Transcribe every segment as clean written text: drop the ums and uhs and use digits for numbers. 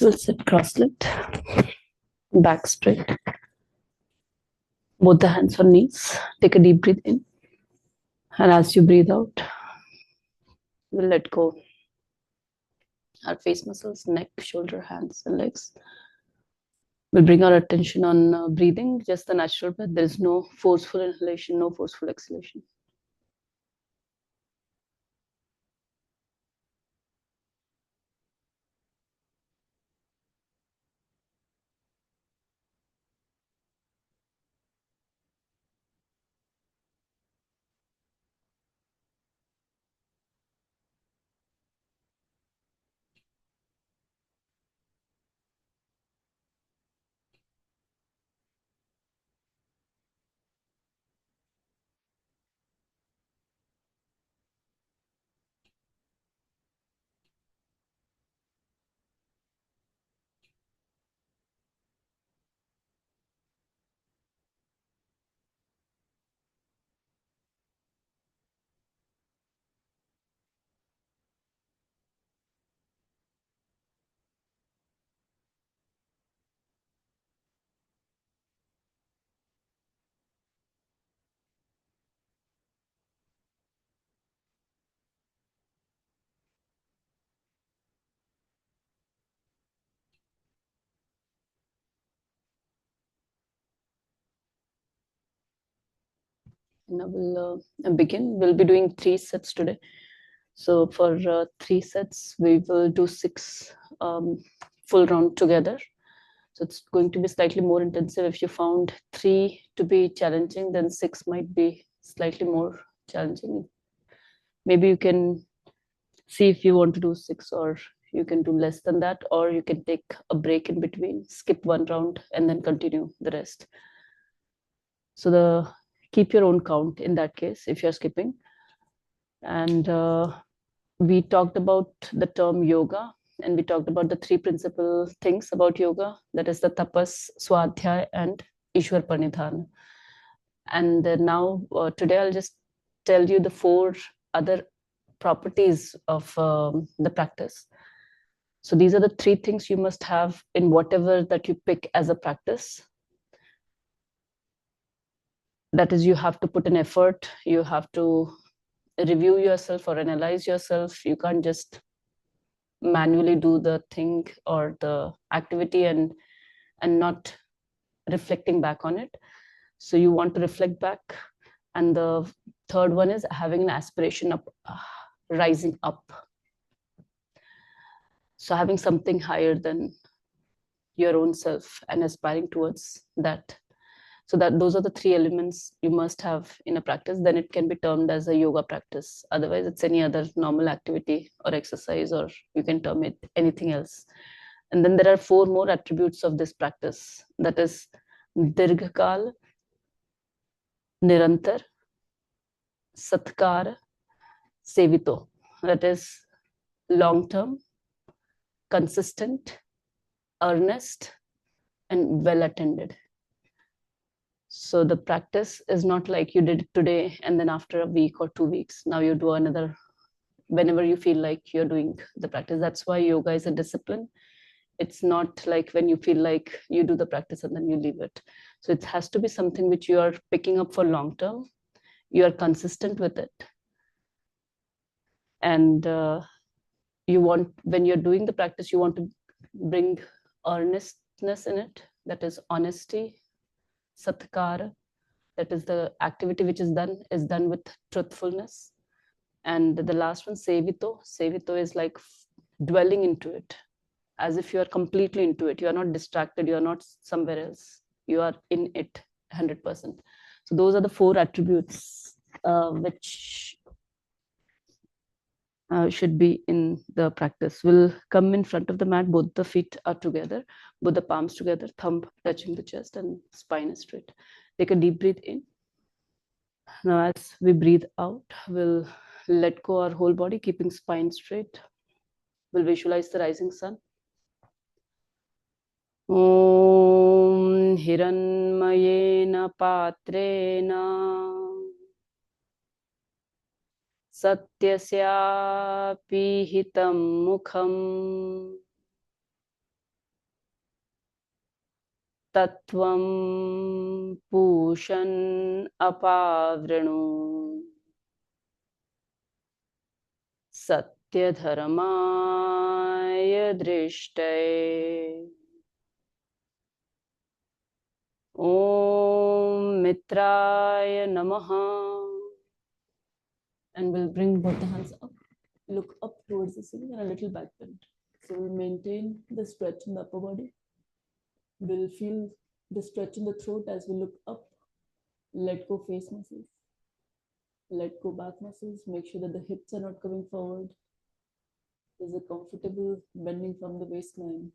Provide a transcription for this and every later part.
So we'll sit cross-legged, back straight, both the hands on knees. Take a deep breath in. And as you breathe out, we'll let go our face muscles, neck, shoulder, hands, and legs. We'll bring our attention on breathing, just the natural breath. There is no forceful inhalation, no forceful exhalation. Now we'll begin. We'll be doing 3 sets today. So for 3 sets, we will do 6 full round together. So it's going to be slightly more intensive. If you found 3 to be challenging, then 6 might be slightly more challenging. Maybe you can see if you want to do 6, or you can do less than that, or you can take a break in between, skip 1 round, and then continue the rest. So keep your own count in that case if you're skipping. And we talked about the term yoga, and we talked about the 3 principal things about yoga, that is the tapas, swadhyay, and ishwar pranidhana. And now today I'll just tell you the 4 other properties of the practice. So these are the 3 things you must have in whatever that you pick as a practice. That is, you have to put an effort, you have to review yourself or analyze yourself. You can't just manually do the thing or the activity and not reflecting back on it. So you want to reflect back. And the third one is having an aspiration up, rising up. So having something higher than your own self and aspiring towards that. So that those are the 3 elements you must have in a practice. Then it can be termed as a yoga practice. Otherwise, it's any other normal activity or exercise, or you can term it anything else. And then there are 4 more attributes of this practice. That is Dirghakal, Nirantar, Satkar, Sevito. That is long-term, consistent, earnest, and well-attended. So the practice is not like you did it today and then after a week or 2 weeks, now you do another whenever you feel like you're doing the practice. That's why yoga is a discipline. It's not like when you feel like you do the practice and then you leave it. So it has to be something which you are picking up for long term. You are consistent with it. And you want, when you're doing the practice, you want to bring earnestness in it. That is honesty, satkara. That is the activity which is done with truthfulness. And the last one, sevito. Sevito is like dwelling into it, as if you are completely into it. You are not distracted. You are not somewhere else. You are in it 100%. So those are the 4 attributes which should be in the practice. We'll come in front of the mat. Both the feet are together, both the palms together, thumb touching the chest, and spine is straight. Take a deep breath in. Now, as we breathe out, we'll let go our whole body, keeping spine straight. We'll visualize the rising sun. Om Hiranmayena Patrena Satyasya Pihitam Mukham तत्वं पूषन् अपावृणु सत्यधर्माय दृष्टये ॐ मित्राय नमः. And we'll bring both the hands up. Look up towards the ceiling and a little back bend. So we'll maintain the stretch in the upper body. We'll feel the stretch in the throat as we look up. Let go face muscles. Let go back muscles. Make sure that the hips are not coming forward. There's a comfortable bending from the waistline.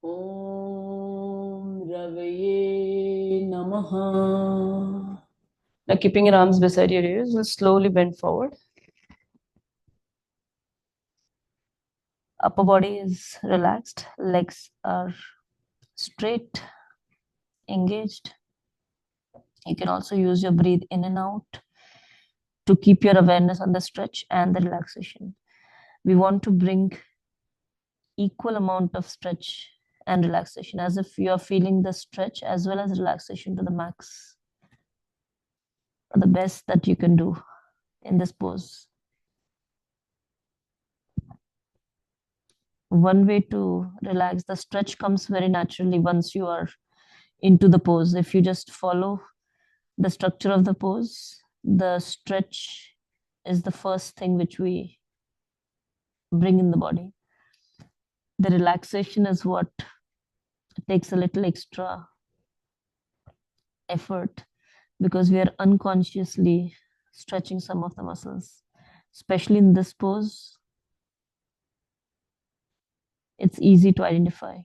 Om Ravaye Namaha. Now, keeping your arms beside your ears, we'll slowly bend forward. Upper body is relaxed, legs are straight, engaged. You can also use your breathe in and out to keep your awareness on the stretch and the relaxation. We want to bring equal amount of stretch and relaxation, as if you are feeling the stretch as well as relaxation to the max, or the best that you can do in this pose. One way to relax, the stretch comes very naturally once you are into the pose. If you just follow the structure of the pose, the stretch is the first thing which we bring in the body. The relaxation is what takes a little extra effort, because we are unconsciously stretching some of the muscles, especially in this pose. It's easy to identify.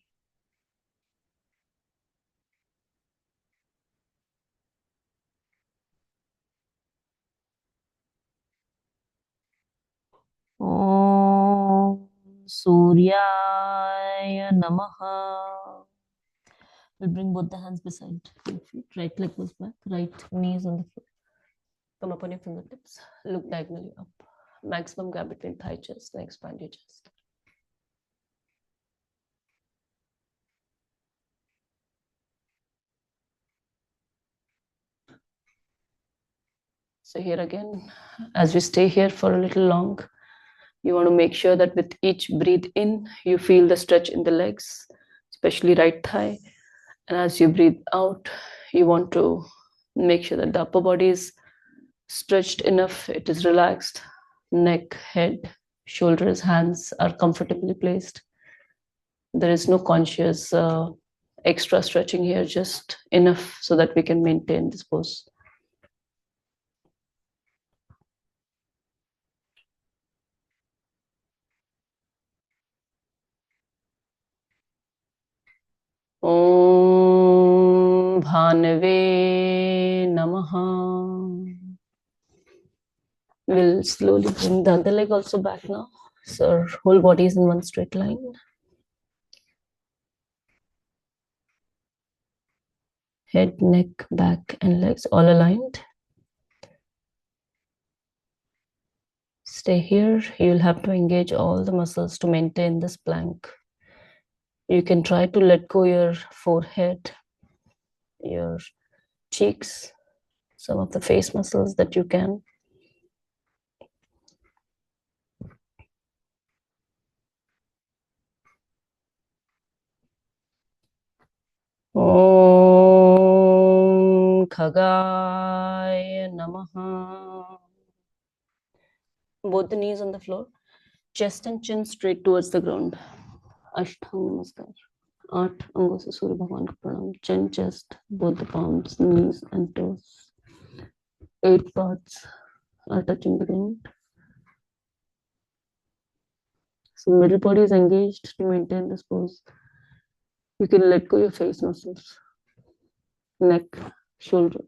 Om Surya Namaha. We'll bring both the hands beside your feet. Right leg goes back, right knees on the floor. Come up on your fingertips. Look diagonally up. Maximum gap between thigh chest and expand your chest. So here again, as we stay here for a little long, you want to make sure that with each breathe in, you feel the stretch in the legs, especially right thigh. And as you breathe out, you want to make sure that the upper body is stretched enough, it is relaxed. Neck, head, shoulders, hands are comfortably placed. There is no conscious extra stretching here, just enough so that we can maintain this pose. Om Bhanave Namaha. We'll slowly bring the other leg also back now. So our whole body is in one straight line. Head, neck, back, and legs all aligned. Stay here. You'll have to engage all the muscles to maintain this plank. You can try to let go your forehead, your cheeks, some of the face muscles that you can. Om Khagaya Namaha. Both the knees on the floor, chest and chin straight towards the ground. Ashtanga Namaskar. 8 अंगों से सूर्य भगवान को प्रणाम. Chin, chest, both the palms, knees and toes. 8 parts are touching the ground. So middle body is engaged to maintain this pose. You can let go your face muscles, neck, shoulder,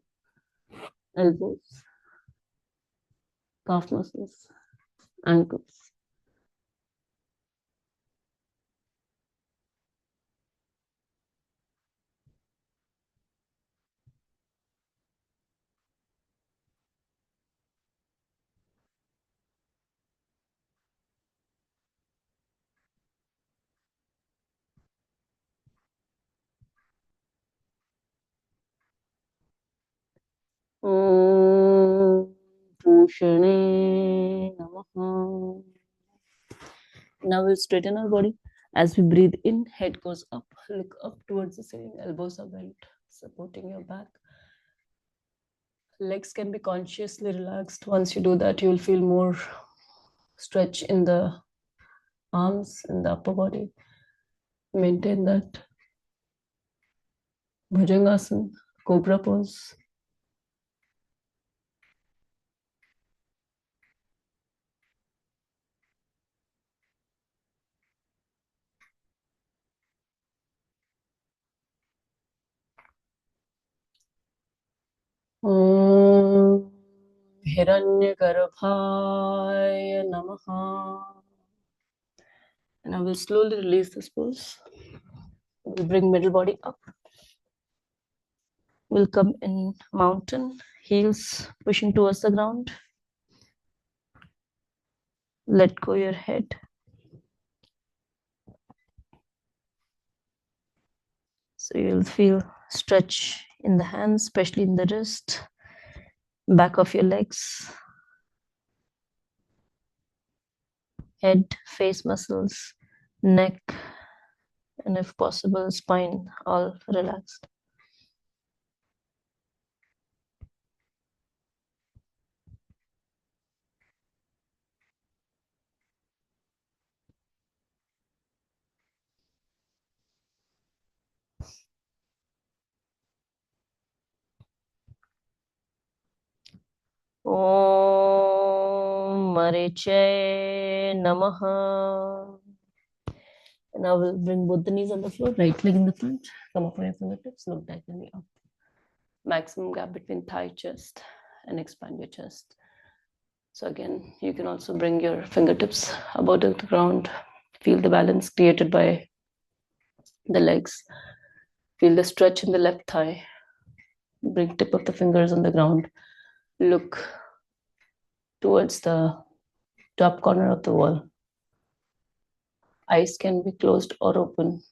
elbows, calf muscles, ankles. Om Pushane Namaha. Now we'll straighten our body. As we breathe in, head goes up, look up towards the ceiling, elbows are bent, supporting your back. Legs can be consciously relaxed. Once you do that, you will feel more stretch in the arms and the upper body. Maintain that. Bhujangasana, cobra pose. Om Hiranyagarbhaya Namaha. And I will slowly release this pose. We'll bring middle body up. We'll come in mountain, heels pushing towards the ground. Let go your head. So you'll feel stretch in the hands, especially in the wrist, back of your legs, head, face muscles, neck, and if possible, spine all relaxed. Om Mariche Namaha. And I will bring both the knees on the floor, right leg in the front. Come up on your fingertips, look diagonally up. Maximum gap between thigh, chest, and expand your chest. So again, you can also bring your fingertips above the ground. Feel the balance created by the legs. Feel the stretch in the left thigh. Bring tip of the fingers on the ground. Look towards the top corner of the wall. Eyes can be closed or open.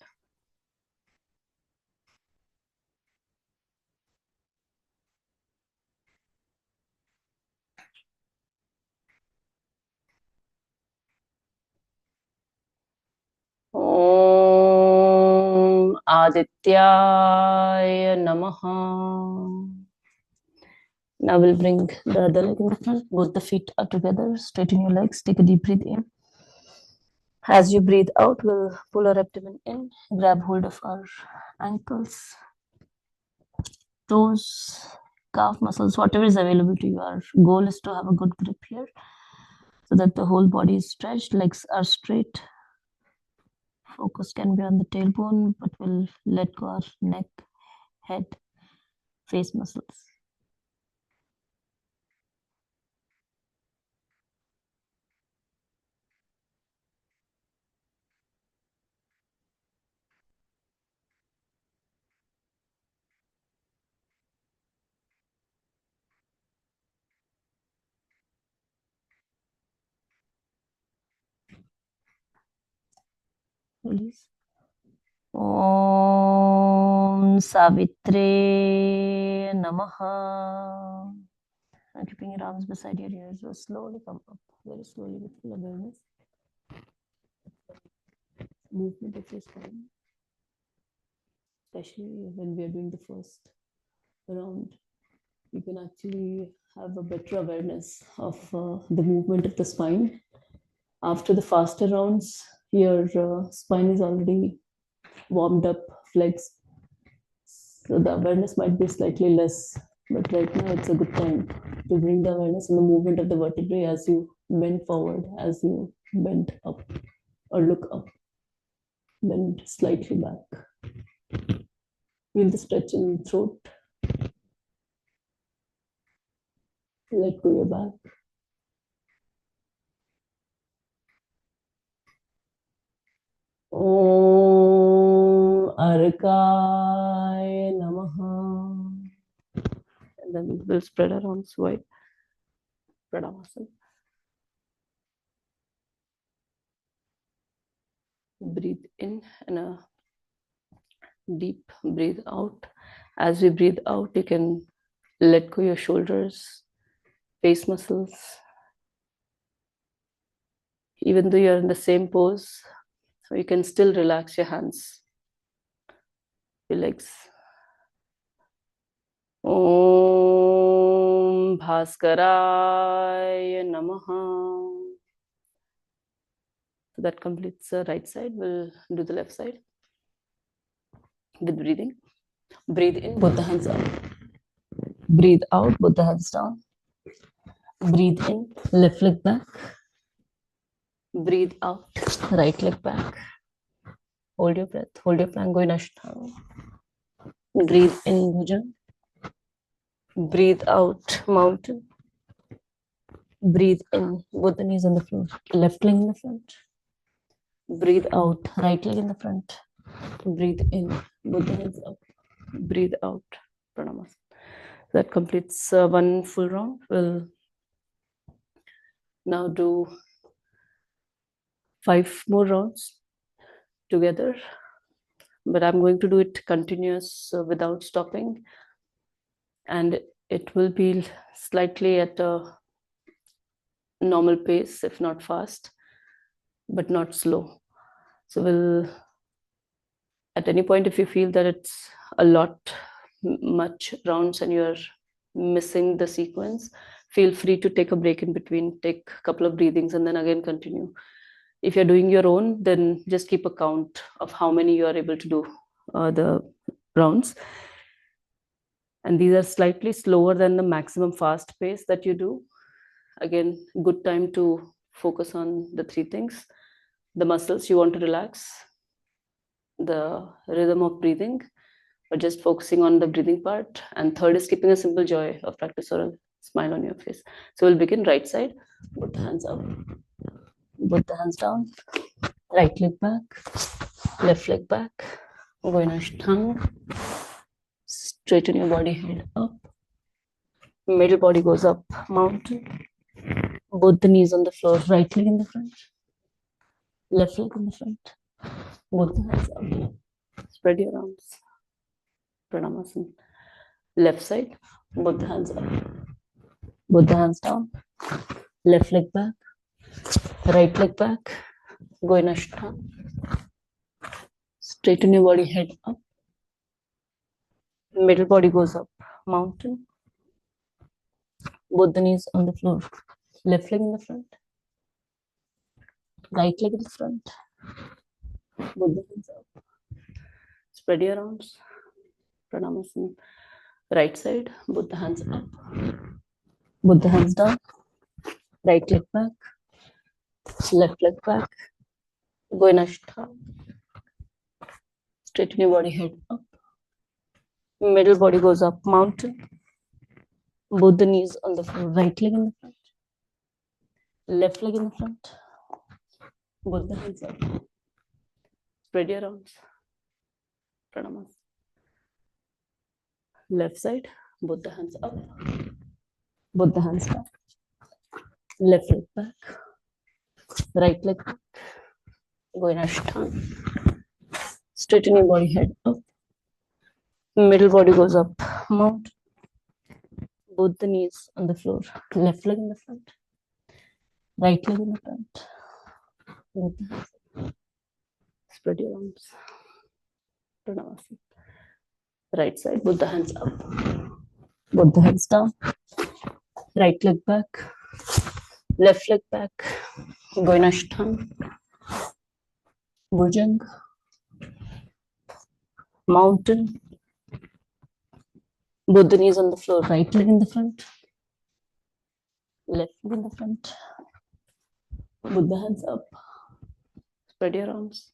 Om Adityaya Namaha. Now we'll bring the other leg in the front. Both the feet are together. Straighten your legs. Take a deep breath in. As you breathe out, we'll pull our abdomen in. Grab hold of our ankles, toes, calf muscles, whatever is available to you. Our goal is to have a good grip here so that the whole body is stretched, legs are straight. Focus can be on the tailbone, but we'll let go our neck, head, face muscles. Release. Om Savitre Namaha. And keeping your arms beside your ears, we'll slowly come up, very slowly with full awareness. Movement of your spine, especially when we are doing the first round, you can actually have a better awareness of the movement of the spine. After the faster rounds, your spine is already warmed up, flexed. So the awareness might be slightly less, but right now it's a good time to bring the awareness in the movement of the vertebrae as you bend forward, as you bend up or look up, bend slightly back. Feel the stretch in the throat. Let go your back. Om Arkaya Namaha. And then we'll spread our arms wide. Pranavasana. Breathe in and a deep breathe out. As we breathe out, you can Let go your shoulders, face muscles. Even though you're in the same pose, you can still relax your hands, your legs. Om Bhaskaraya Namaha. So that completes the right side. We'll do the left side with breathing. Breathe in, both the hands up. Breathe out, both the hands down. Breathe in, left leg back. Breathe out, right leg back. Hold your breath, hold your plank, going Ashtanga. Breathe in, Bhujan. Breathe out, mountain. Breathe in, both the knees on the floor. Left leg in the front. Breathe out, right leg in the front. Breathe in, both the hands up. Breathe out, Pranamasana. That completes one full round. We'll now do 5 more rounds together, but I'm going to do it continuous without stopping, and it will be slightly at a normal pace, if not fast, but not slow. So we'll, at any point, if you feel that it's a lot, much rounds and you're missing the sequence, feel free to take a break in between, take a couple of breathings, and then again continue. If you're doing your own, then just keep a count of how many you are able to do the rounds. And these are slightly slower than the maximum fast pace that you do. Again, good time to focus on the 3 things: the muscles you want to relax, the rhythm of breathing, or just focusing on the breathing part. And third is keeping a simple joy of practice or a smile on your face. So we'll begin right side. Put the hands up, put the hands down, right leg back, left leg back, going Ashtanga. Straighten your body, head up. Middle body goes up, mountain. Both the knees on the floor, right leg in the front, left leg in the front. Both the hands up. Spread your arms. Pranamasana. Left side, both the hands up. Both the hands down. Left leg back, right leg back. Go in Ashtanga. Straighten your body, head up. Middle body goes up, mountain. Both the knees on the floor. Left leg in the front, right leg in the front. Both the hands up. Spread your arms. Pranamasana. Right side, both the hands up. Both the hands down. Right leg back. Left leg back. Go in Ashtanga. Straighten your body, head up. Middle body goes up, mountain. Both the knees on the floor. Right leg in the front. Left leg in the front. Both the hands up. Spread your arms. Pranamasana. Left side, both the hands up. Both the hands down. Left leg back. Right leg back. Go in Ashtanga. Straighten your body, head up. Middle body goes up, mount. Both the knees on the floor. Left leg in the front. Right leg in the front. Both the hands up. Spread your arms. Pranavasana. Right side, both the hands up. Both the hands down. Right leg back. Left leg back. Go in Ashtanga. Bhujang. Mountain. Both the knees on the floor. Right leg in the front. Left leg in the front. Both the hands up. Spread your arms.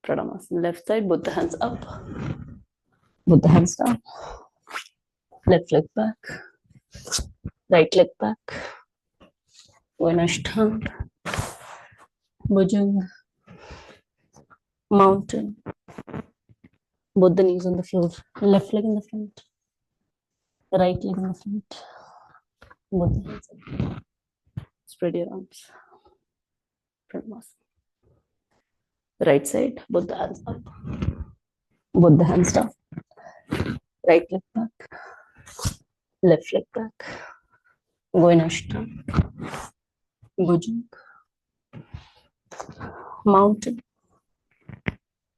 Pranavasana. Left side, both the hands up. Both the hands down. Left leg back. Right leg back. Go in Ashtanga. Bhujang. Mountain. Both the knees on the floor. Left leg in the front. Right leg in the front. Both the hands up. Spread your arms. Pranavasana. Right side, both the hands up. Both the hands down. Right leg back. Left leg back. Going Ashtanga. Bhujang. Mountain.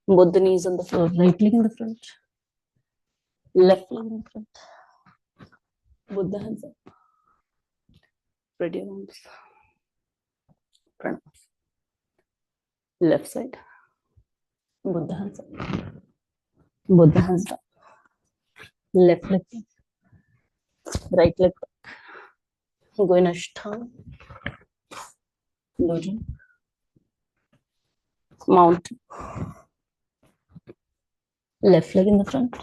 Both the knees on the floor. Right leg in the front. Left leg in the front. Both the hands up. Spread your arms. Pranam. Left side. Both the hands up. Both the hands down. Left leg back. Right leg back. Going Ashtanga. Bhujang. Mountain. Left leg in the front.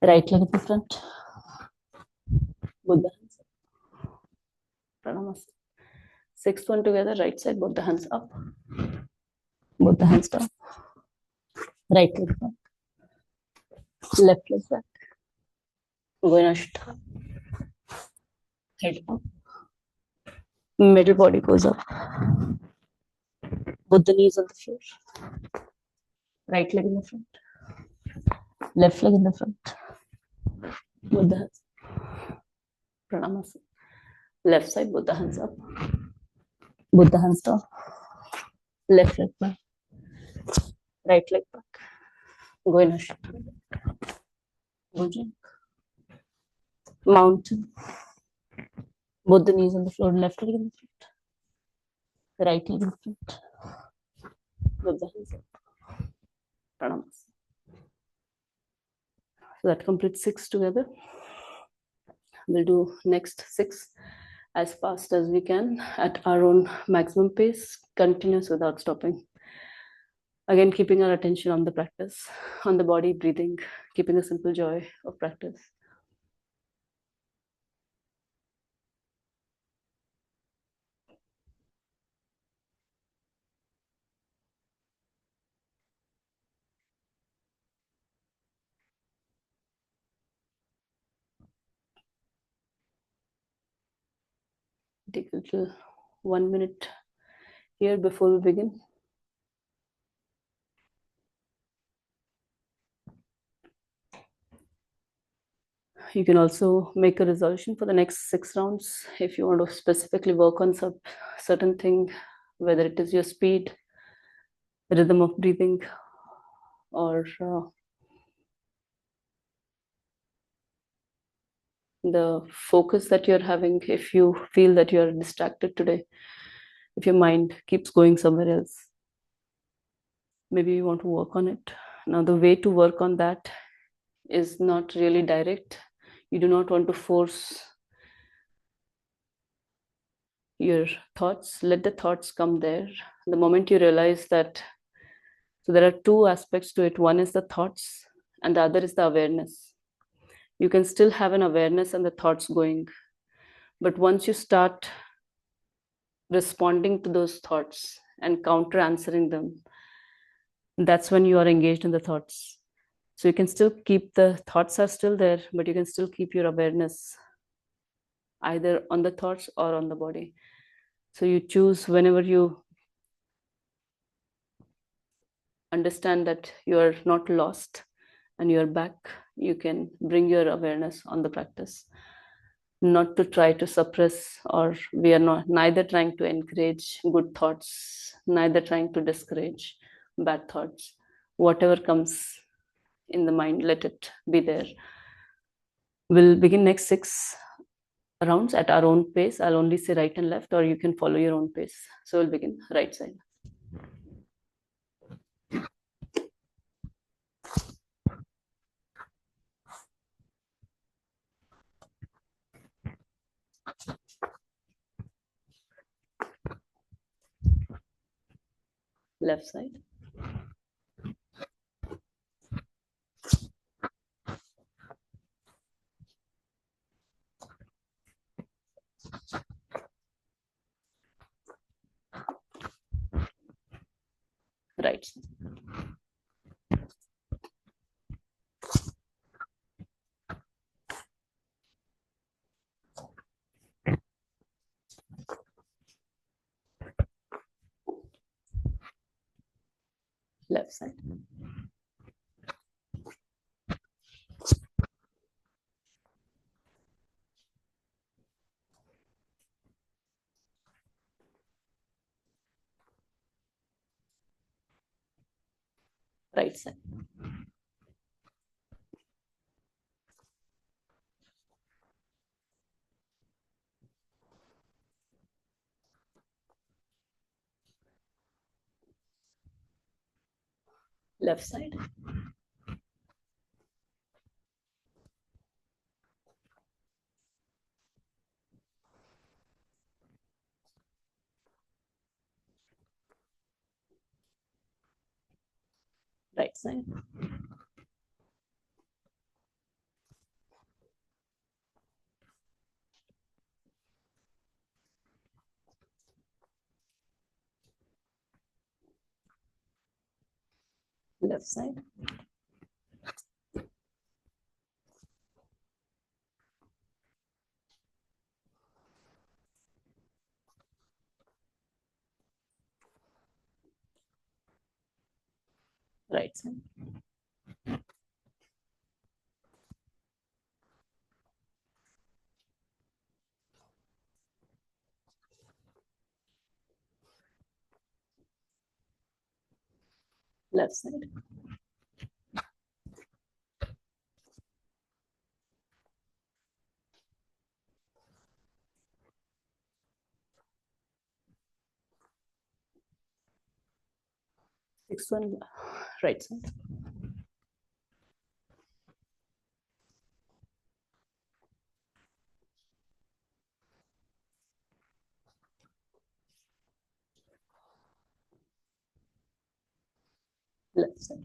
Right leg in the front. Both the hands up. Pranamaste. Sixth one together. Right side. Both the hands up. Both the hands down. Right leg back. Left leg back. Going Ashtanga. Head up. Middle body goes up. Both the knees on the floor. Right leg in the front. Left leg in the front. Both the hands. Pranamaste. Left side. Both the hands up. Both the hands down. Left leg back. Right leg back. Going Ashtanga. Bhujang. Mountain. Both the knees on the floor. Left leg in the front. Right leg in the front. Both the hands up. Pranamaste. So that completes 6 together. We'll do next 6 as fast as we can at our own maximum pace, continuous without stopping. Again, keeping our attention on the practice, on the body, breathing, keeping a simple joy of practice. Take a little 1 minute here before we begin. You can also make a resolution for the next 6 rounds if you want to specifically work on some certain thing, whether it is your speed, rhythm of breathing, or the focus that you're having. If you feel that you're distracted today, if your mind keeps going somewhere else, maybe you want to work on it. Now, the way to work on that is not really direct. You do not want to force your thoughts. Let the thoughts come there. The moment you realize that, so there are 2 aspects to it. One is the thoughts, and the other is the awareness. You can still have an awareness and the thoughts going, but once you start responding to those thoughts and counter answering them, that's when you are engaged in the thoughts. So you can still keep, the thoughts are still there, but you can still keep your awareness either on the thoughts or on the body. So you choose. Whenever you understand that you are not lost and you are back, you can bring your awareness on the practice, not to try to suppress, or we are not neither trying to encourage good thoughts, neither trying to discourage bad thoughts. Whatever comes in the mind, let it be there. We'll begin next 6 rounds at our own pace. I'll only say right and left, or you can follow your own pace. So we'll begin right side. Left side. Right side. Left side. Right side. Left side. Right side. Left side. Right side. Left side. Sixth one. Right side. Left side.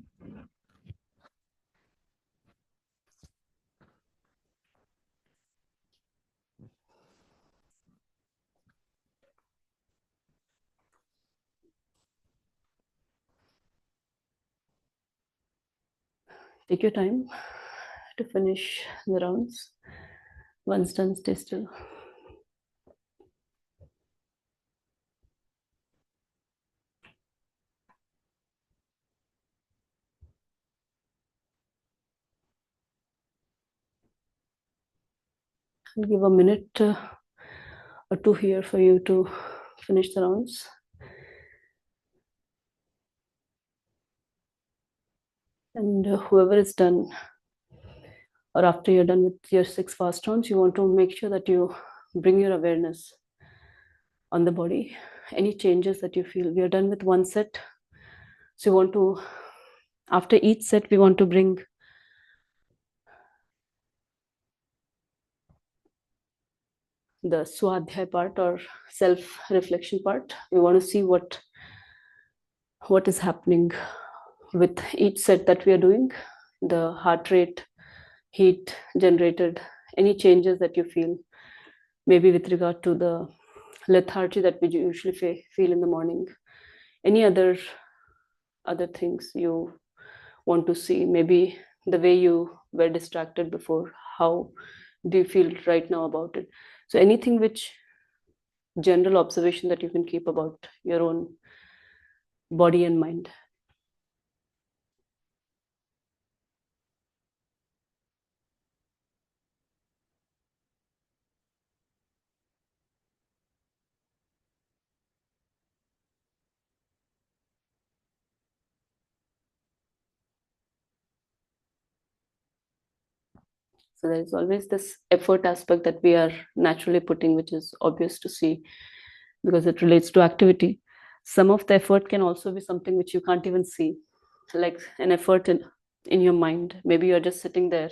Take your time to finish the rounds. Once done, stay still. I'll give a minute or two here for you to finish the rounds. And whoever is done, or after you're done with your 6 fast rounds, you want to make sure that you bring your awareness on the body. Any changes that you feel. We are done with one set. So you want to, after each set, we want to bring the swadhyay part or self-reflection part. We want to see what is happening with each set that we are doing, the heart rate, heat generated, any changes that you feel, maybe with regard to the lethargy that we usually feel in the morning, any other things you want to see, maybe the way you were distracted before, how do you feel right now about it? So anything which general observation that you can keep about your own body and mind. So there is always this effort aspect that we are naturally putting, which is obvious to see because it relates to activity. Some of the effort can also be something which you can't even see, like an effort in your mind. Maybe you're just sitting there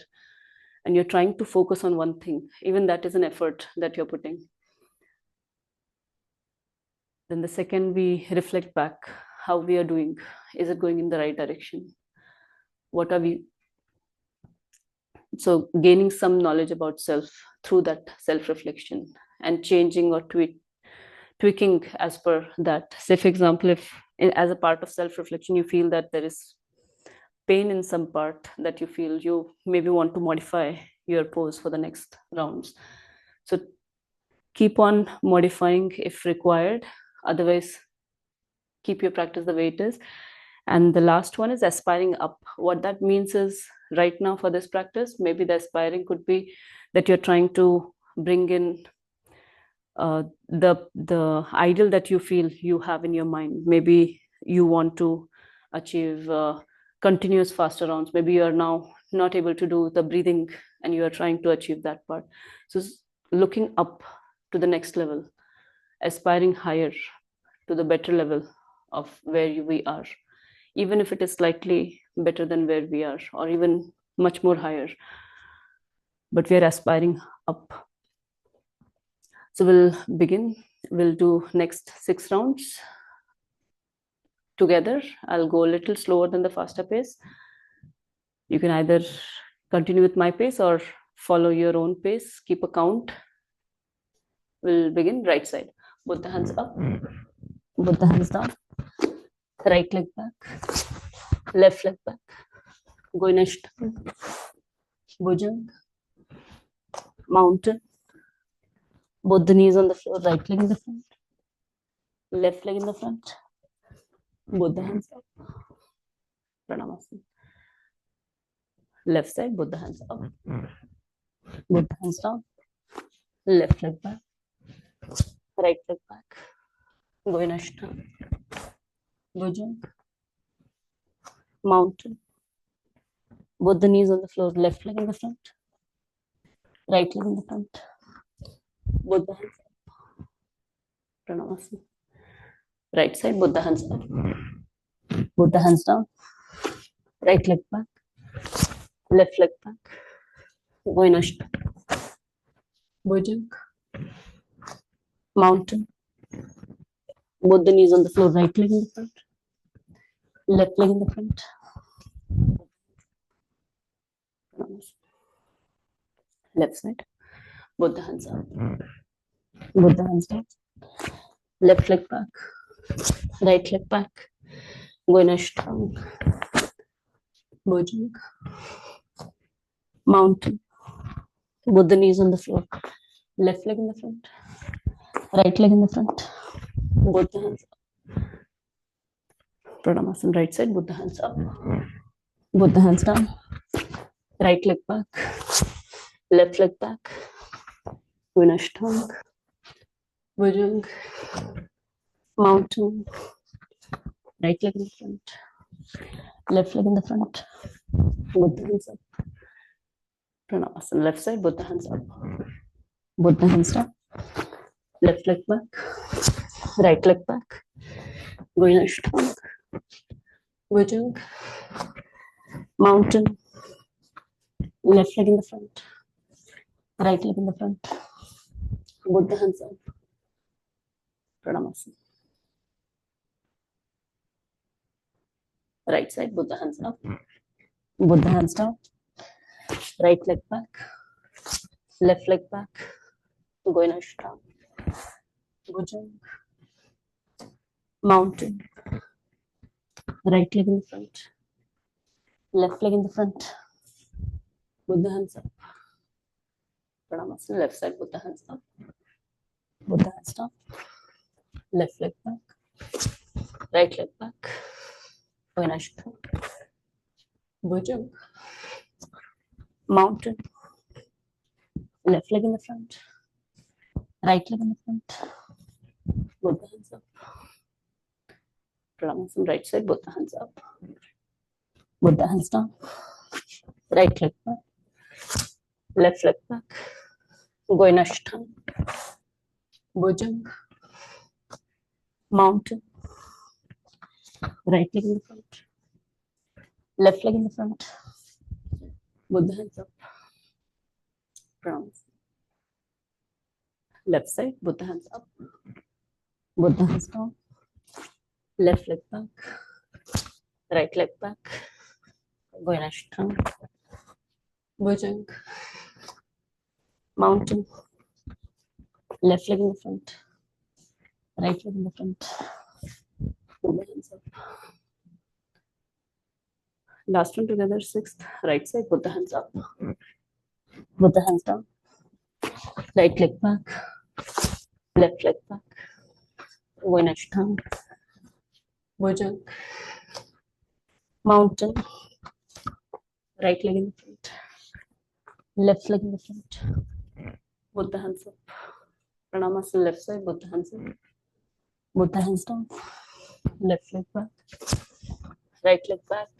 and you're trying to focus on one thing. Even that is an effort that you're putting. Then the second, we reflect back how we are doing. Is it going in the right direction? What are we? So gaining some knowledge about self through that self-reflection and changing or tweaking as per that. Say, for example, if as a part of self-reflection, you feel that there is pain in some part that you feel, you maybe want to modify your pose for the next rounds. So keep on modifying if required. Otherwise, keep your practice the way it is. And the last one is aspiring up. What that means is right now for this practice, maybe the aspiring could be that you're trying to bring in the ideal that you feel you have in your mind. Maybe you want to achieve continuous faster rounds. Maybe you are now not able to do the breathing and you are trying to achieve that part. So looking up to the next level, aspiring higher to the better level of where we are, even if it is slightly better than where we are, or even much more higher, but we are aspiring up. So we'll begin. We'll do next 6 rounds together. I'll go a little slower than the faster pace. You can either continue with my pace or follow your own pace. Keep a count. We'll begin right side. Both the hands up, both the hands down. Right leg back, left leg back. Goinashta, Bhujang, mountain. Both the knees on the floor, right leg in the front, left leg in the front. Both the hands up. Pranamasana. Left side, both the hands up. Both the hands down. Left leg back, right leg back. Goinashta, Bhujang, mountain. Both the knees on the floor, left leg in the front, right leg in the front. Both the hands up. Pranamasana. Right side, both the hands up. Both the hands down. Right leg back, left leg back. Goinashta, Bhujang, mountain. Both the knees on the floor, right leg in the front, left leg in the front. Left side, both the hands up, both the hands down. Left leg back, right leg back. Goinashta, Bhujang, mountain. Both the knees on the floor, left leg in the front, right leg in the front. Both the hands up. Pranamasana. Right side, both the hands up, both the hands down. Right leg back, left leg back. Goinashta, Bhujang, mountain. Right leg in the front, left leg in the front. Both the hands up. Pranavasana. Left side, both the hands up, both the hands down. Left leg back, right leg back. Goinashta, Bhujang, mountain. Left leg in the front, right leg in the front. Both the hands up. Pranavasana. Right side, both the hands up, both the hands down. Right leg back, left leg back. Goinashta, Bhujang, mountain. Right leg in the front, left leg in the front. Both the hands up. Pranavasana. Left side, both the hands up, both the hands down. Left leg back, right leg back. Goinashta, Bhujang, mountain. Left leg in the front, right leg in the front. Both the hands up. Pranavasana. Right side, both the hands up, both the hands down. Right leg back, left leg back. Goinashta, Bhujang, mountain. Right leg in the front, left leg in the front. Both the hands up. Pranavasana. Left side, both the hands up, both the hands down. Left leg back, right leg back. Goinashta, Bhujang, mountain. Left leg in the front, right leg in the front. Both the hands up. Last one together, 6th. Right side, both the hands up, both the hands down. Right leg back, left leg back. Goinashta, Bhujang, mountain. Right leg in the front, left leg in the front. Both the hands up. Pranavasana. Left side, both the hands up, both the hands down. Left leg back, right leg back.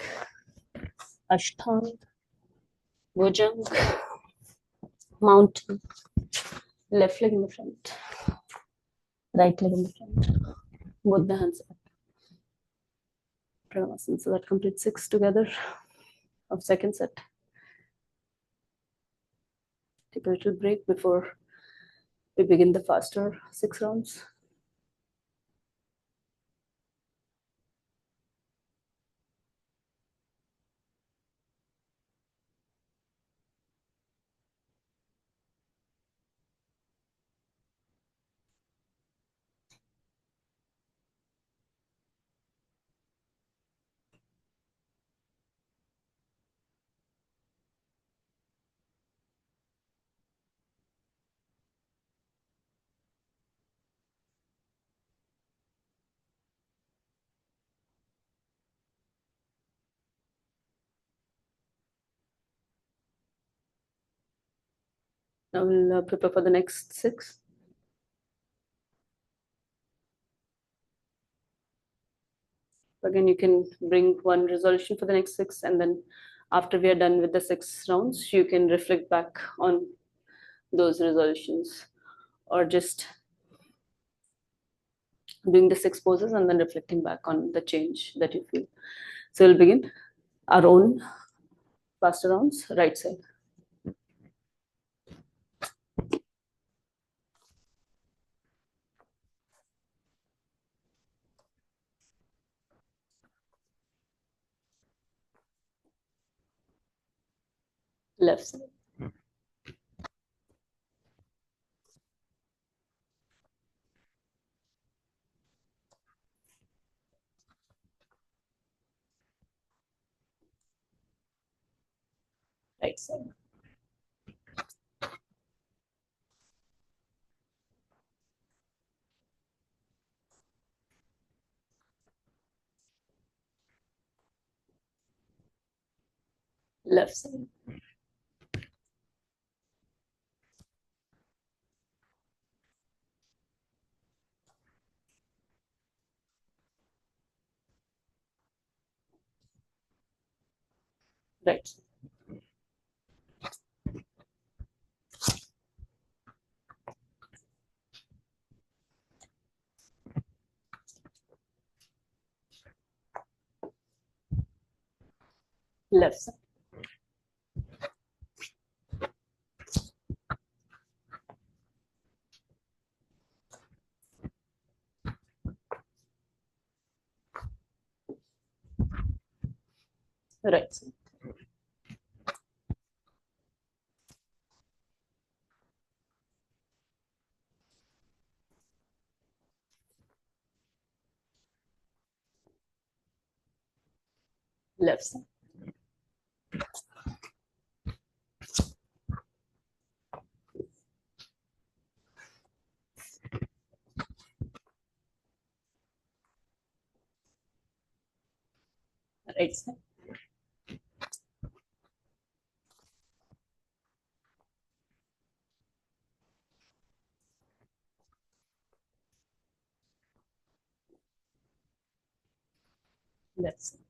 Ashtang, Bhujang, mountain, left leg in the front, right leg in the front, both the hands up. Pranavasana. So that completes 6 together of second set. Take a little break before we begin the faster 6 rounds. Now we'll prepare for the next 6. Again, you can bring one resolution for the next 6, and then after we are done with the 6 rounds, you can reflect back on those resolutions, or just doing the 6 poses and then reflecting back on the change that you feel. So we'll begin our own faster rounds. Right side. Left side. Right side. Left side. Right side. Left side. Right side. Left side. Right side. Left side.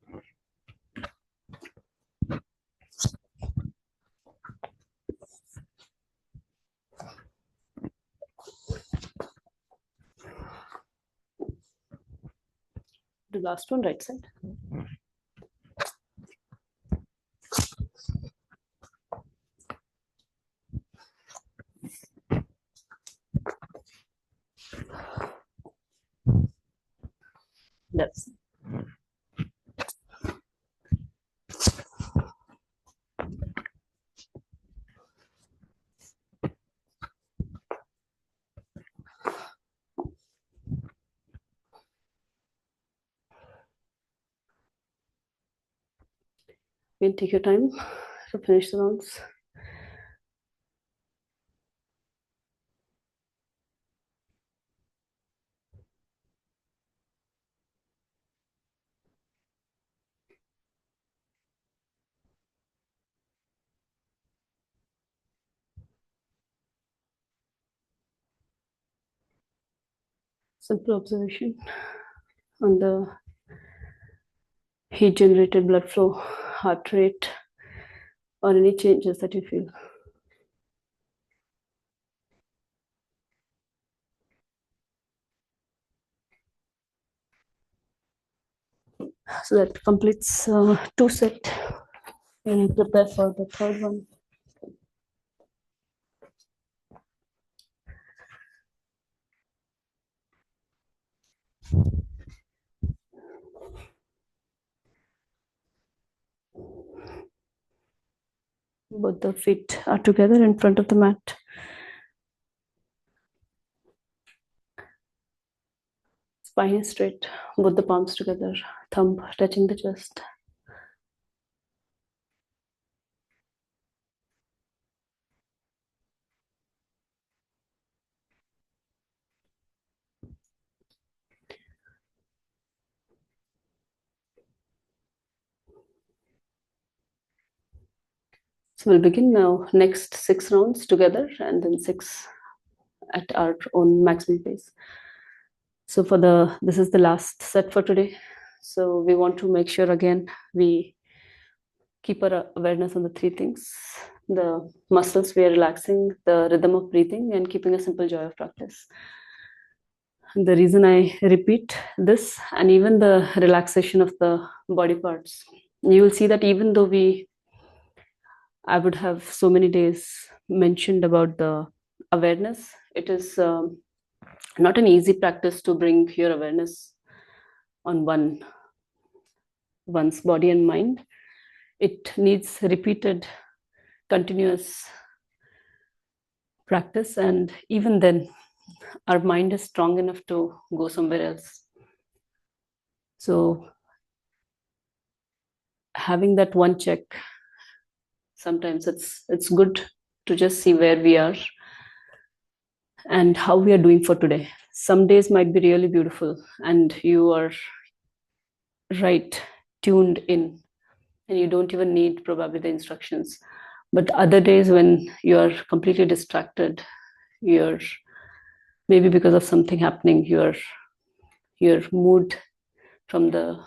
The last one, right side. Left side. You can take your time to finish the rounds. Simple observation on the heat generated blood flow, heart rate, or any changes that you feel. So that completes 2 sets. And prepare for the third one. Both the feet are together in front of the mat. Spine is straight, both the palms together, thumb touching the chest. So we'll begin now. Next 6 rounds together and then 6 at our own maximum pace. So this is the last set for today. So we want to make sure again we keep our awareness on the 3 things: the muscles we are relaxing, the rhythm of breathing, and keeping a simple joy of practice. The reason I repeat this, and even the relaxation of the body parts, you will see that even though I would have so many days mentioned about the awareness, it is not an easy practice to bring your awareness on one's body and mind. It needs repeated, continuous practice, and even then, our mind is strong enough to go somewhere else. So, having that one check, sometimes it's good to just see where we are and how we are doing for today. Some days might be really beautiful, and you are right tuned in, and you don't even need probably the instructions. But other days when you are completely distracted, you're maybe because of something happening, your mood from the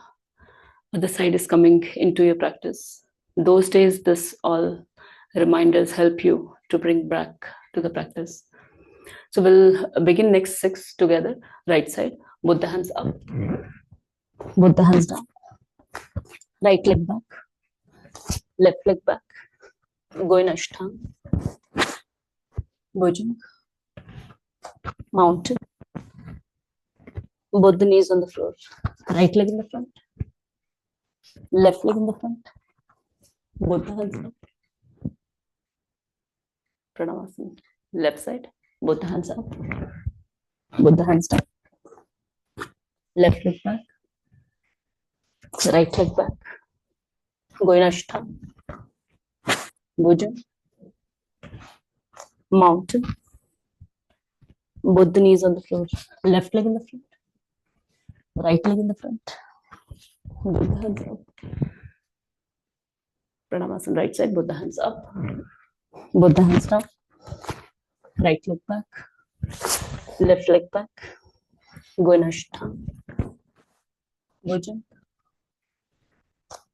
other side is coming into your practice. Those days, this all reminders help you to bring back to the practice. So we'll begin next 6 together. Right side, both the hands up, both the hands down. Right leg back, left leg back. Go in Ashtanga, Bhujang, mountain. Both the knees on the floor. Right leg in the front, left leg in the front. Both the hands up. Pranavasana. Left side, both the hands up, both the hands down. Left leg back, right leg back. Go in Ashtanga, Bhujang, mountain. Both the knees on the floor. Left leg in the front, right leg in the front. Both the hands up. Pranavasana. Right side, both the hands up, both the hands down. Right leg back, left leg back. Go in Ashtanga, Bhujang,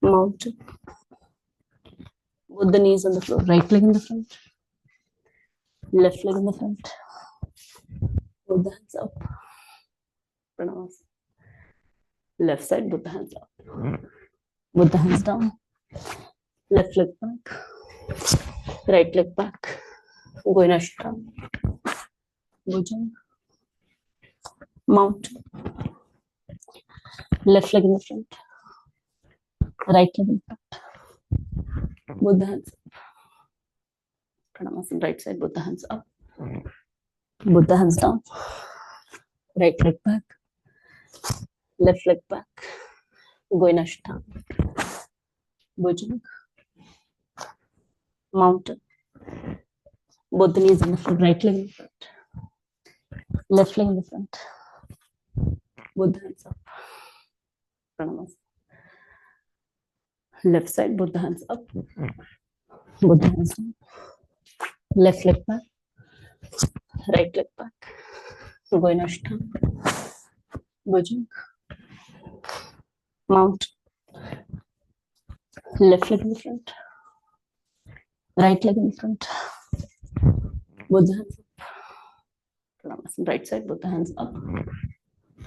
mountain. Both the knees on the floor. Right leg in the front, left leg in the front. Both the hands up. Pranavasana. Left side, both the hands up, both the hands down. Left leg back, right leg back. Go in Ashtanga, Bhujang, mountain. Left leg in the front, right leg in front. Both the hands up. Pranavasana. Right side, both the hands up, both the hands down. Right leg back, left leg back. Go in Ashtanga, Bhujang, mountain. Both the knees in the front. Right leg in the front, left leg in the front. Both the hands up. Pranavasana. Left side, both the hands up, both the hands down. Left leg back, right leg back. Go in Ashtanga, Bhujang, mountain. Left leg in the front. Right leg in the front. Both the hands up. Pranavasana. Right side, both the hands up.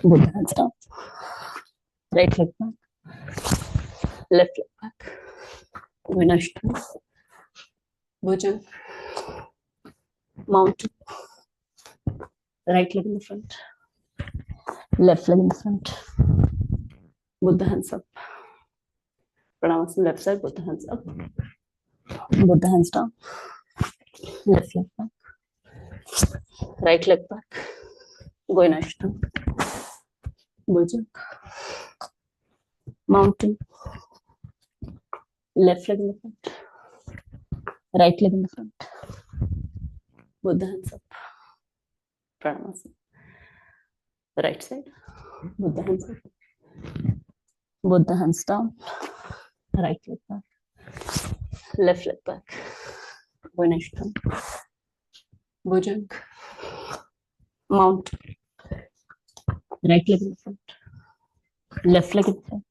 Both the hands down. Right leg back. Left leg back. Vinashtam. Bhujang. Mountain. Right leg in the front. Left leg in the front. Both the hands up. Pranavasana. Left side, both the hands up. Both the hands down. Left leg back. Right leg back. Goinashtam. Bhujang. Mountain. Left leg in the front. Right leg in the front. Both the hands up. Pranavasana. The right side. Both the hands up. Both the hands down. Right leg back. Left leg back. Goinashtam. Bhujang. Mountain. Right leg in the front. Left leg in the front.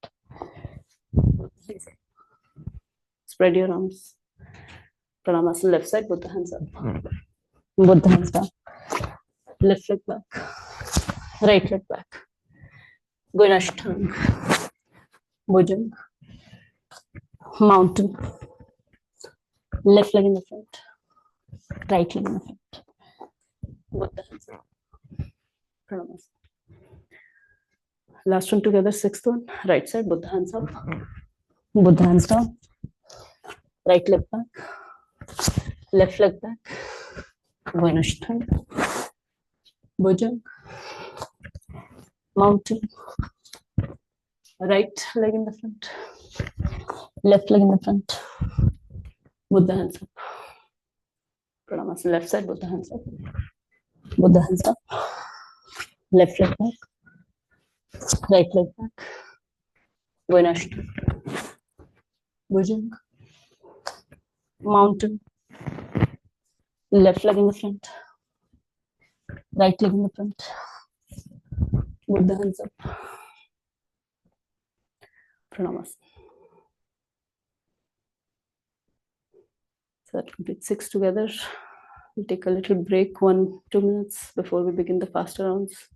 Spread your arms. Pranavasana. Left side, both the hands up. Both the hands down. Left leg back. Right leg back. Goinashtam. Bhujang. Mountain. Left leg in the front. Right leg in the front. Both the hands up. Pranavasana. Last one together, sixth one. Right side, both the hands up. Both the hands down. Right leg back. Left leg back. Vinashtam. Bhujang. Mountain. Right leg in the front. Left leg in the front. Both the hands up. Pranavasana. Left side, both the hands up. Both the hands down. Left leg back. Right leg back. Vinashtam. Bhujang. Mountain. Left leg in the front. Right leg in the front. Both the hands up. Pranavasana. So that completes six together. We'll take a little break, 1-2 minutes before we begin the faster rounds.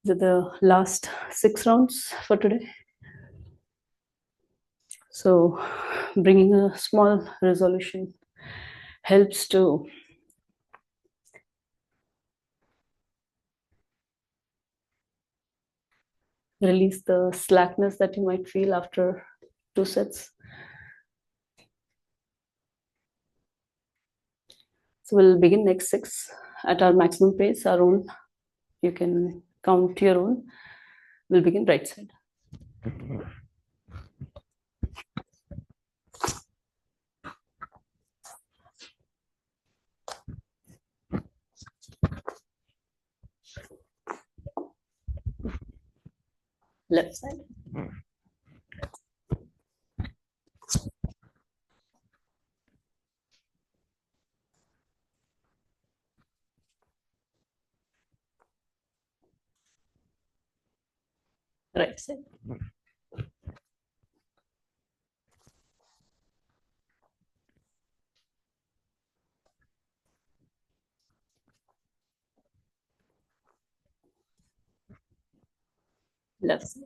These are the last 6 rounds for today. So bringing a small resolution helps to release the slackness that you might feel after 2 sets. So we'll begin next 6 at our maximum pace, our own. You can count your own. We'll begin right side. Left side. Right side. Left side.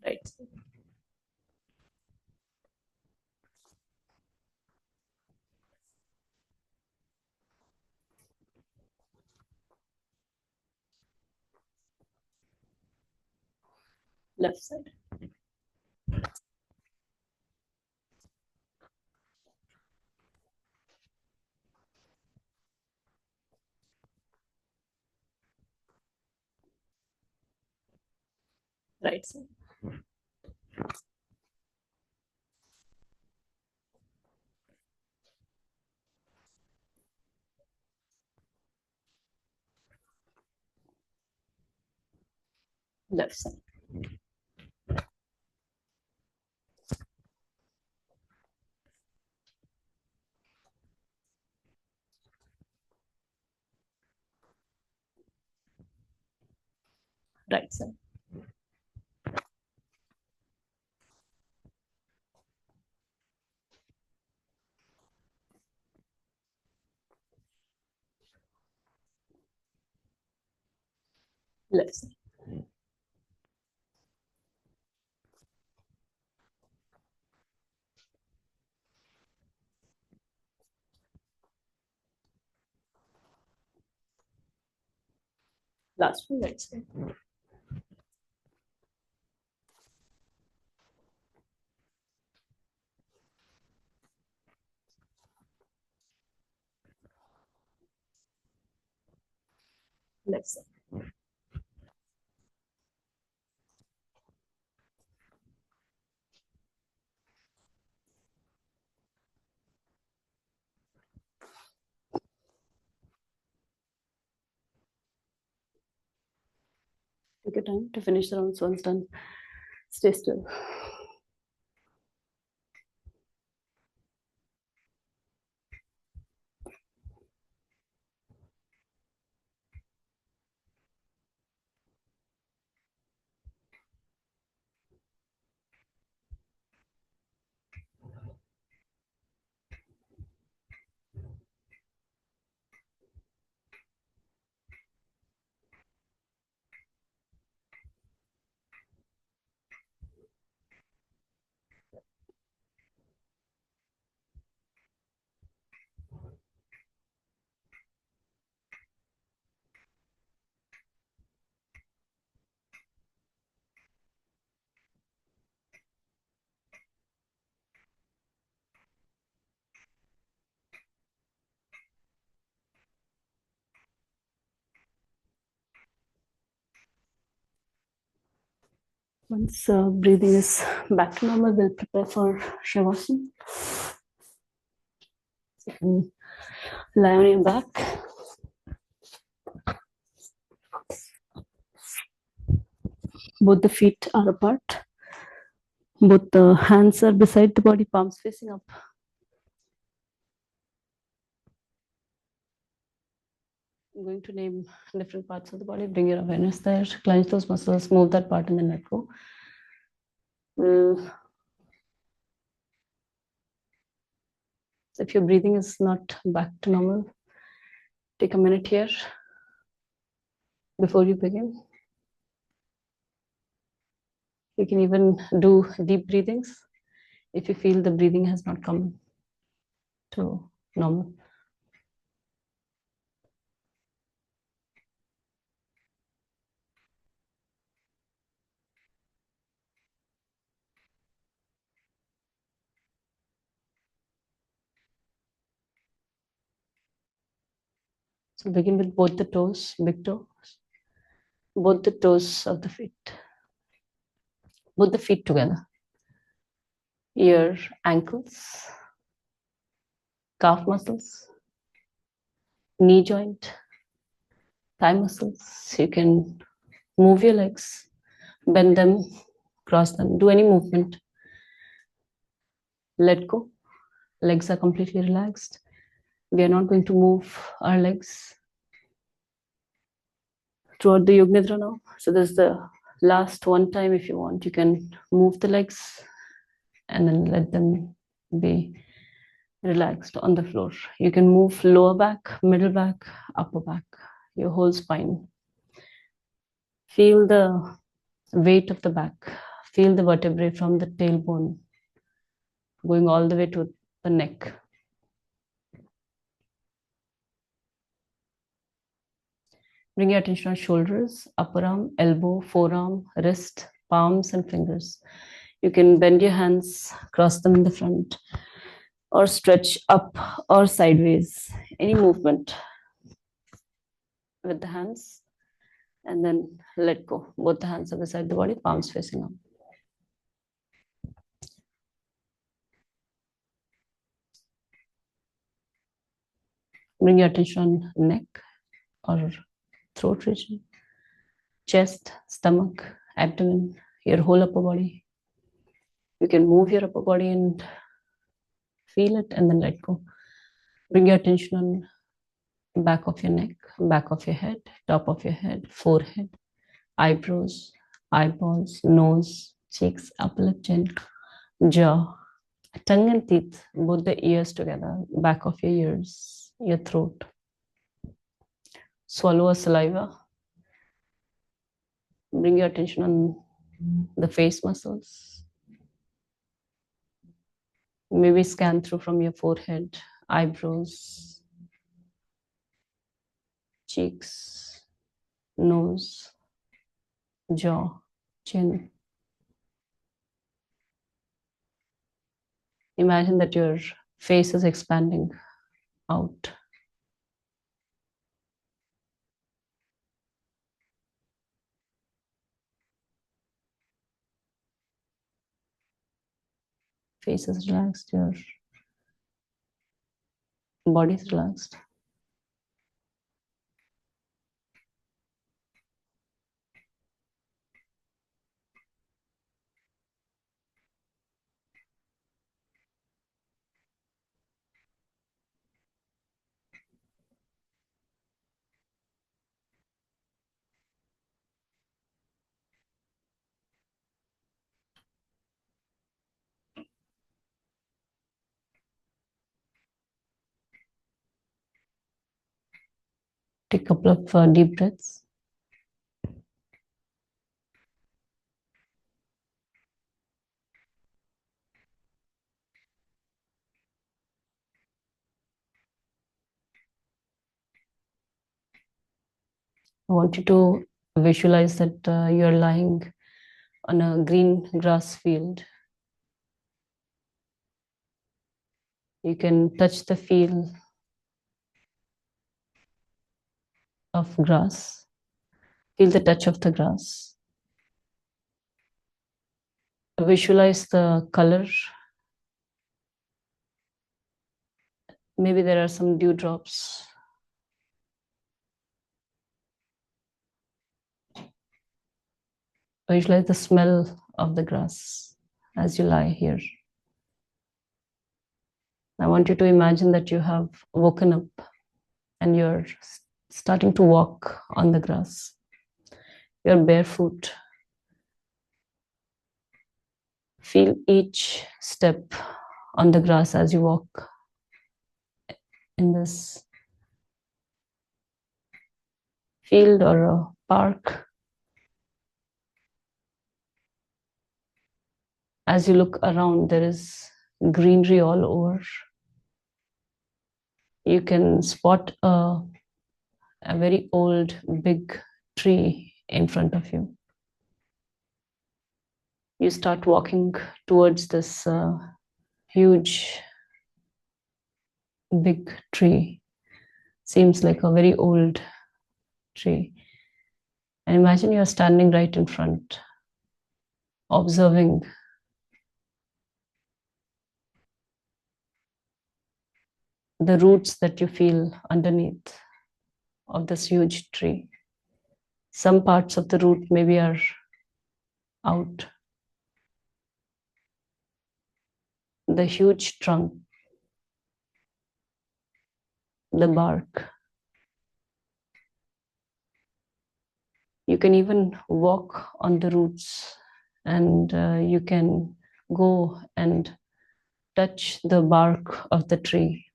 Right side. Left side. Right side. Left side. Right side. Left side. Last one, right side. Left side. Take your time to finish the rounds. Once done, stay still. Once breathing is back to normal, we'll prepare for Shavasana. So you can lie on your back. Both the feet are apart. Both the hands are beside the body, palms facing up. I'm going to name different parts of the body. Bring your awareness there. Clench those muscles, move that part, and then let go. If your breathing is not back to normal, take a minute here before you begin. You can even do deep breathings if you feel the breathing has not come to normal. So begin with both the toes, big toes, both the toes of the feet, both the feet together. Your ankles, calf muscles, knee joint, thigh muscles. You can move your legs, bend them, cross them, do any movement. Let go. Legs are completely relaxed. We are not going to move our legs throughout the Yoga Nidra now. So this is the last one time. If you want, you can move the legs and then let them be relaxed on the floor. You can move lower back, middle back, upper back, your whole spine. Feel the weight of the back. Feel the vertebrae from the tailbone going all the way to the neck. Bring your attention on shoulders, upper arm, elbow, forearm, wrist, palms, and fingers. You can bend your hands, cross them in the front, or stretch up or sideways. Any movement with the hands, and then let go. Both the hands are beside the body, palms facing up. Bring your attention on neck or throat region, chest, stomach, abdomen, your whole upper body. You can move your upper body and feel it and then let go. Bring your attention on back of your neck, back of your head, top of your head, forehead, eyebrows, eyeballs, nose, cheeks, upper lip, chin, jaw, tongue and teeth, both the ears together, back of your ears, your throat. Swallow a saliva. Bring your attention on the face muscles. Maybe scan through from your forehead, eyebrows, cheeks, nose, jaw, chin. Imagine that your face is expanding out. Face is relaxed, your body is relaxed. Take a couple of deep breaths. I want you to visualize that you're lying on a green grass field. You can touch the feel of grass. Feel the touch of the grass. Visualize the color. Maybe there are some dewdrops. Visualize the smell of the grass as you lie here. I want you to imagine that you have woken up and you're starting to walk on the grass. You're barefoot. Feel each step on the grass as you walk in this field or a park. As you look around, there is greenery all over. You can spot a very old, big tree in front of you. You start walking towards this huge, big tree. Seems like a very old tree. And imagine you're standing right in front, observing the roots that you feel underneath of this huge tree. Some parts of the root maybe are out. The huge trunk, the bark. You can even walk on the roots and you can go and touch the bark of the tree.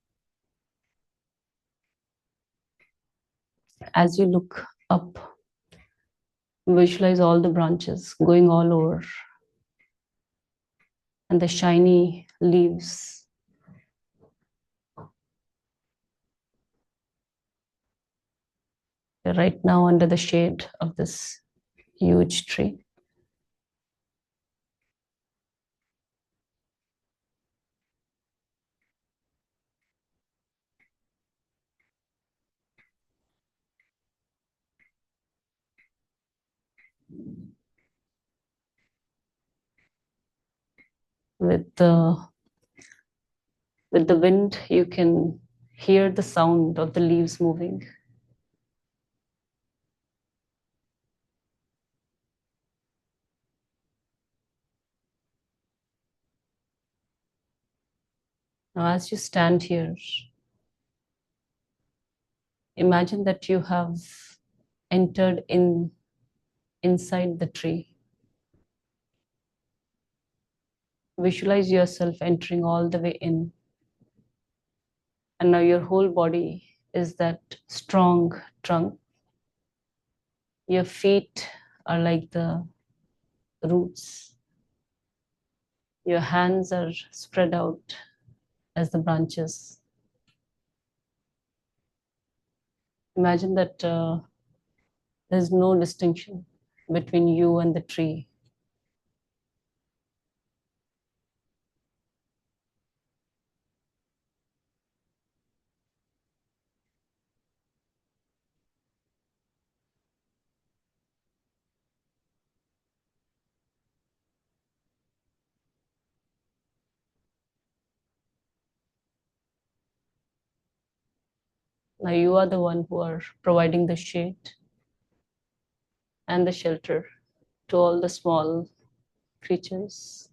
As you look up, visualize all the branches going all over and the shiny leaves. You're right now under the shade of this huge tree. With the wind, you can hear the sound of the leaves moving. Now, as you stand here, imagine that you have entered inside the tree. Visualize yourself entering all the way in. And now your whole body is that strong trunk. Your feet are like the roots. Your hands are spread out as the branches. Imagine that there's no distinction between you and the tree. Now you are the one who are providing the shade and the shelter to all the small creatures.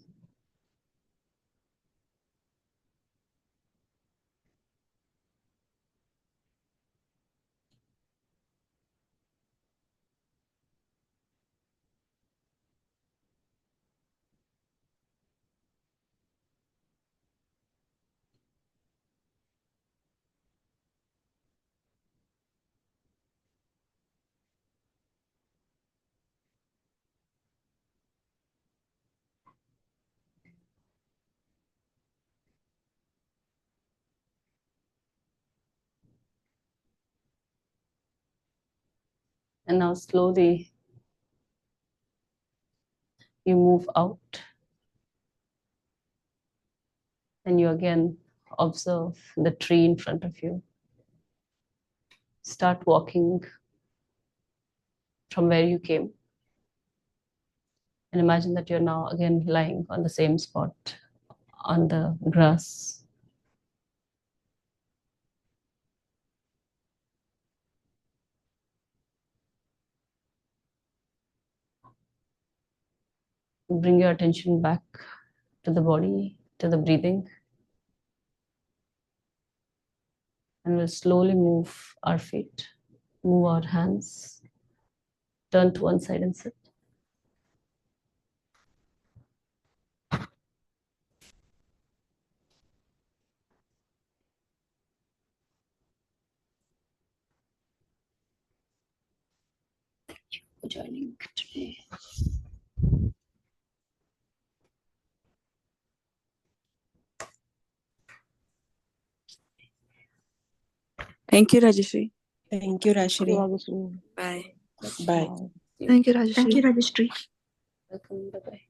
And now slowly you move out and you again observe the tree in front of you. Start walking from where you came. And imagine that you're now again lying on the same spot on the grass. Bring your attention back to the body, to the breathing. And we'll slowly move our feet, move our hands, turn to one side and sit. Thank you for joining today. Thank you, Rajeshri. Thank you, Rajeshri. Bye. Bye. Thank you, Rajeshri. Thank you, Rajeshri. Welcome. Bye-bye.